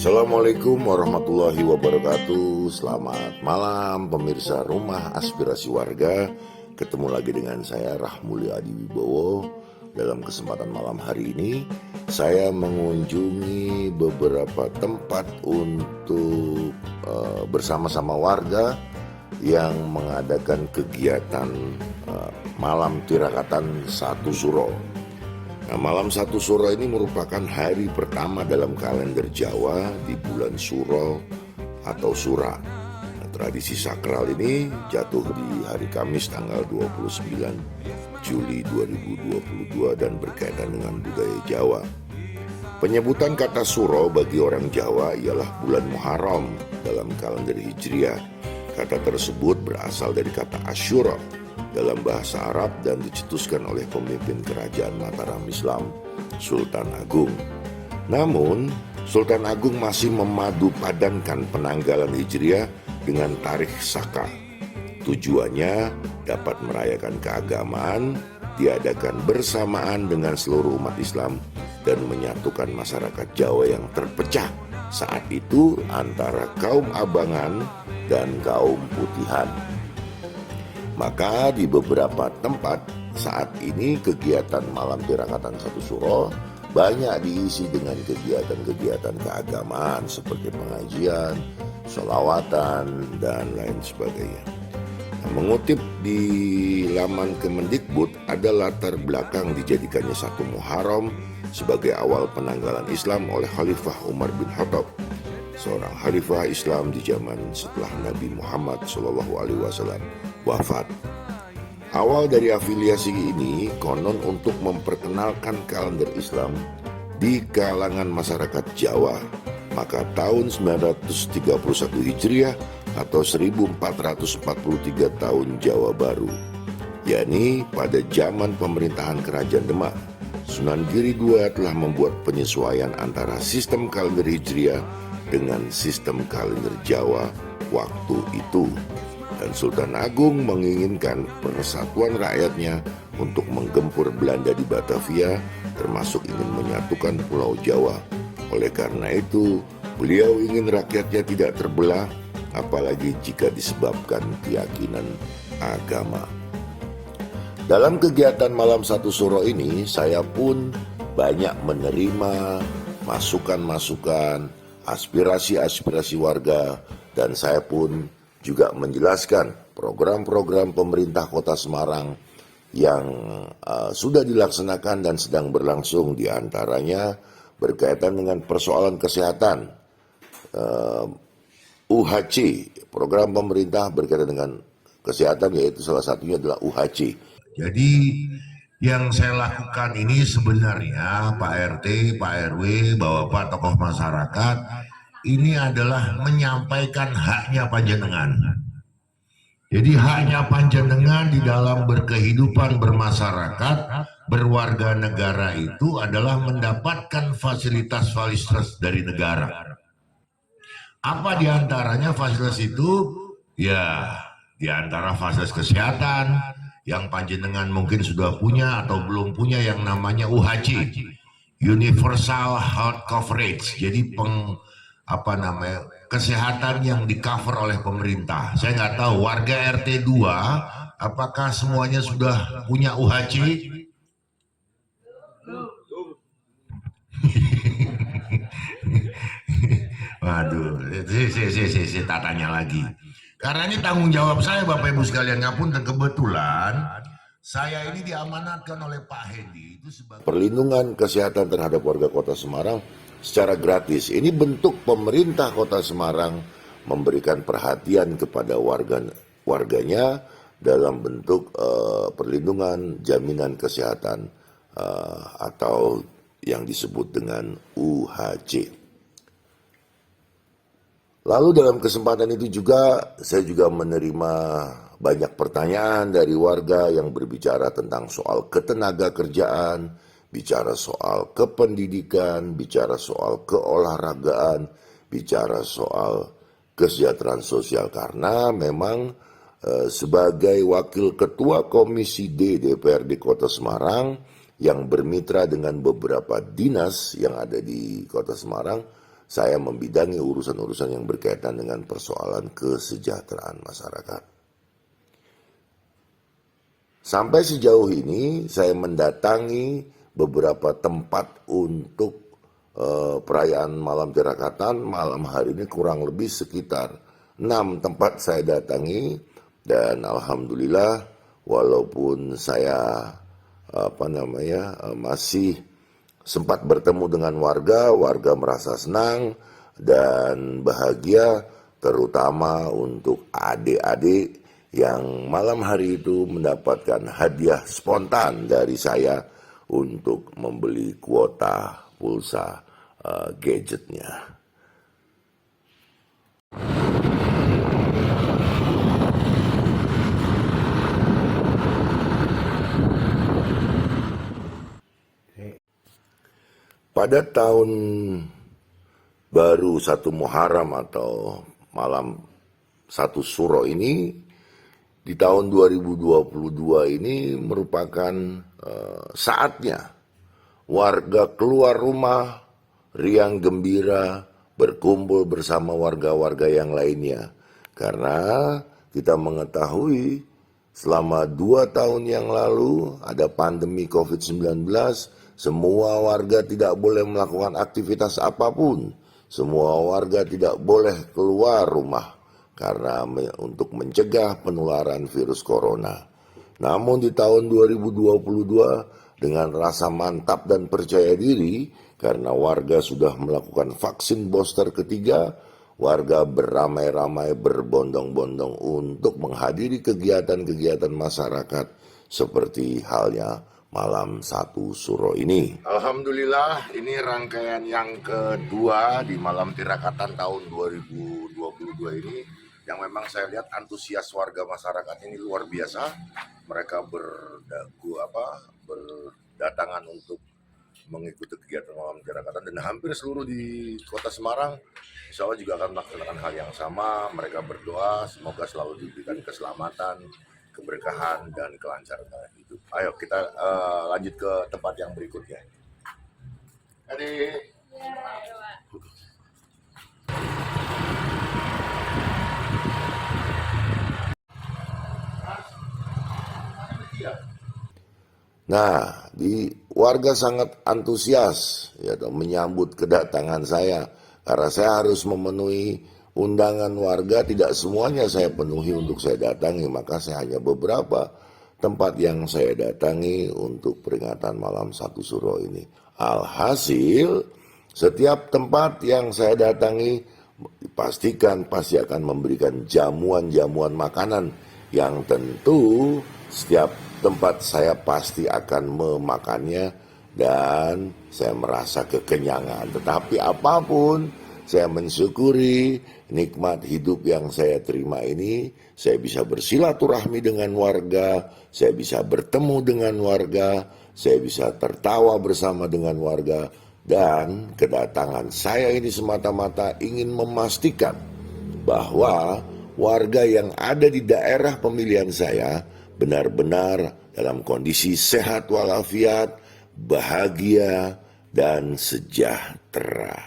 Assalamualaikum warahmatullahi wabarakatuh. Selamat malam pemirsa Rumah Aspirasi Warga. Ketemu lagi dengan saya Rahmuli Adi Wibowo. Dalam kesempatan malam hari ini saya mengunjungi beberapa tempat untuk bersama-sama warga yang mengadakan kegiatan malam tirakatan Satu Suro. Nah, malam Satu Suro ini merupakan hari pertama dalam kalender Jawa di bulan Suro atau Sura. Nah, tradisi sakral ini jatuh di hari Kamis tanggal 29 Juli 2022 dan berkaitan dengan budaya Jawa. Penyebutan kata Suro bagi orang Jawa ialah bulan Muharram dalam kalender Hijriah. Kata tersebut berasal dari kata Asyura dalam bahasa Arab dan dicetuskan oleh pemimpin kerajaan Mataram Islam, Sultan Agung. Namun, Sultan Agung masih memadupadankan penanggalan Hijriah dengan tarikh Saka. Tujuannya dapat merayakan keagamaan, diadakan bersamaan dengan seluruh umat Islam dan menyatukan masyarakat Jawa yang terpecah saat itu antara kaum Abangan dan kaum Putihan. Maka di beberapa tempat saat ini kegiatan malam tirakatan Satu Suro banyak diisi dengan kegiatan-kegiatan keagamaan seperti pengajian, sholawatan, dan lain sebagainya. Nah, mengutip di laman Kemendikbud, ada latar belakang dijadikannya satu Muharram sebagai awal penanggalan Islam oleh Khalifah Umar bin Khattab, seorang khalifah Islam di zaman setelah Nabi Muhammad SAW wafat. Awal dari afiliasi ini konon untuk memperkenalkan kalender Islam di kalangan masyarakat Jawa. Maka tahun 931 Hijriah atau 1443 tahun Jawa Baru, yakni pada zaman pemerintahan Kerajaan Demak, Sunan Giri II telah membuat penyesuaian antara sistem kalender Hijriah dengan sistem kalender Jawa waktu itu. Dan Sultan Agung menginginkan persatuan rakyatnya untuk menggempur Belanda di Batavia, termasuk ingin menyatukan Pulau Jawa. Oleh karena itu, beliau ingin rakyatnya tidak terbelah, apalagi jika disebabkan keyakinan agama. Dalam kegiatan malam Satu Suro ini, saya pun banyak menerima masukan-masukan, aspirasi-aspirasi warga, dan saya pun juga menjelaskan program-program pemerintah Kota Semarang yang sudah dilaksanakan dan sedang berlangsung, diantaranya berkaitan dengan persoalan kesehatan, UHC, program pemerintah berkaitan dengan kesehatan, yaitu salah satunya adalah UHC. Jadi yang saya lakukan ini sebenarnya Pak RT, Pak RW, Bapak tokoh masyarakat, ini adalah menyampaikan haknya panjenengan. Jadi haknya panjenengan di dalam berkehidupan bermasyarakat, berwarga negara itu adalah mendapatkan fasilitas-fasilitas dari negara. Apa diantaranya fasilitas itu? Ya, diantara fasilitas kesehatan yang panjenengan mungkin sudah punya atau belum punya yang namanya UHC, Universal Health Coverage. Jadi kesehatan yang di cover oleh pemerintah. Saya nggak tahu warga RT 2 apakah semuanya sudah punya UHC? Waduh, saya tak tanya lagi. Karena ini tanggung jawab saya, Bapak Ibu sekalian. Ngapunten, kebetulan saya ini diamanatkan oleh Pak Hendi itu sebagai perlindungan kesehatan terhadap warga Kota Semarang secara gratis. Ini bentuk pemerintah Kota Semarang memberikan perhatian kepada warganya dalam bentuk perlindungan jaminan kesehatan atau yang disebut dengan UHC. Lalu dalam kesempatan itu juga saya juga menerima banyak pertanyaan dari warga yang berbicara tentang soal ketenaga kerjaan, bicara soal kependidikan, bicara soal keolahragaan, bicara soal kesejahteraan sosial. Karena memang sebagai wakil ketua Komisi D DPRD Kota Semarang yang bermitra dengan beberapa dinas yang ada di Kota Semarang, saya membidangi urusan-urusan yang berkaitan dengan persoalan kesejahteraan masyarakat. Sampai sejauh ini saya mendatangi beberapa tempat untuk perayaan malam tirakatan. Malam hari ini kurang lebih sekitar 6 tempat saya datangi, dan alhamdulillah walaupun saya masih sempat bertemu dengan warga merasa senang dan bahagia, terutama untuk adik-adik yang malam hari itu mendapatkan hadiah spontan dari saya untuk membeli kuota pulsa gadgetnya. Pada tahun baru 1 Muharram atau malam 1 Syuro ini, di tahun 2022 ini merupakan saatnya warga keluar rumah riang gembira berkumpul bersama warga-warga yang lainnya. Karena kita mengetahui selama 2 tahun yang lalu ada pandemi COVID-19, semua warga tidak boleh melakukan aktivitas apapun. Semua warga tidak boleh keluar rumah karena untuk mencegah penularan virus corona. Namun di tahun 2022 dengan rasa mantap dan percaya diri karena warga sudah melakukan vaksin booster ketiga, warga beramai-ramai berbondong-bondong untuk menghadiri kegiatan-kegiatan masyarakat seperti halnya malam 1 Syuro ini. Alhamdulillah, ini rangkaian yang kedua di malam tirakatan tahun 2022 ini, yang memang saya lihat antusias warga masyarakat ini luar biasa. Mereka berdatangan untuk mengikuti kegiatan malam tirakatan, dan hampir seluruh di Kota Semarang insya Allah juga akan melaksanakan hal yang sama. Mereka berdoa semoga selalu diberikan keselamatan, keberkahan, dan kelancaran hidup. Ayo kita lanjut ke tempat yang berikutnya. Nah, warga sangat antusias menyambut kedatangan saya, karena saya harus memenuhi undangan warga. Tidak semuanya saya penuhi untuk saya datangi, maka saya hanya beberapa tempat yang saya datangi untuk peringatan malam 1 Syuro ini. Alhasil, setiap tempat yang saya datangi dipastikan pasti akan memberikan jamuan-jamuan makanan yang tentu setiap tempat saya pasti akan memakannya dan saya merasa kekenyangan. Tetapi apapun, saya mensyukuri nikmat hidup yang saya terima ini. Saya bisa bersilaturahmi dengan warga, saya bisa bertemu dengan warga, saya bisa tertawa bersama dengan warga. Dan kedatangan saya ini semata-mata ingin memastikan bahwa warga yang ada di daerah pemilihan saya benar-benar dalam kondisi sehat walafiat, bahagia, dan sejahtera.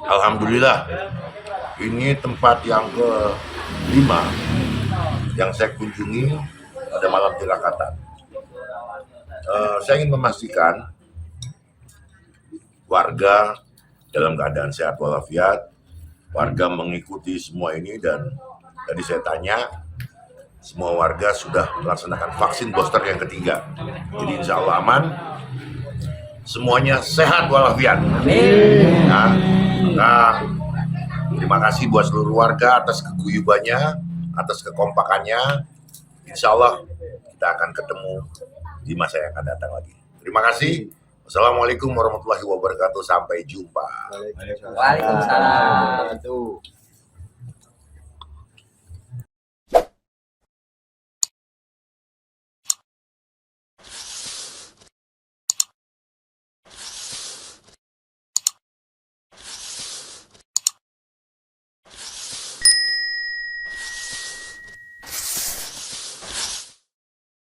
Alhamdulillah, ini tempat yang ke-5 yang saya kunjungi pada malam tirakatan. Saya ingin memastikan warga dalam keadaan sehat walafiat, warga mengikuti semua ini, dan tadi saya tanya, semua warga sudah melaksanakan vaksin booster yang ketiga. Jadi insya Allah aman, semuanya sehat walafiat. Nah, terima kasih buat seluruh warga atas keguyubannya, atas kekompakannya. Insya Allah kita akan ketemu di masa yang akan datang lagi. Terima kasih. Wassalamualaikum warahmatullahi wabarakatuh. Sampai jumpa. Waalaikumsalam.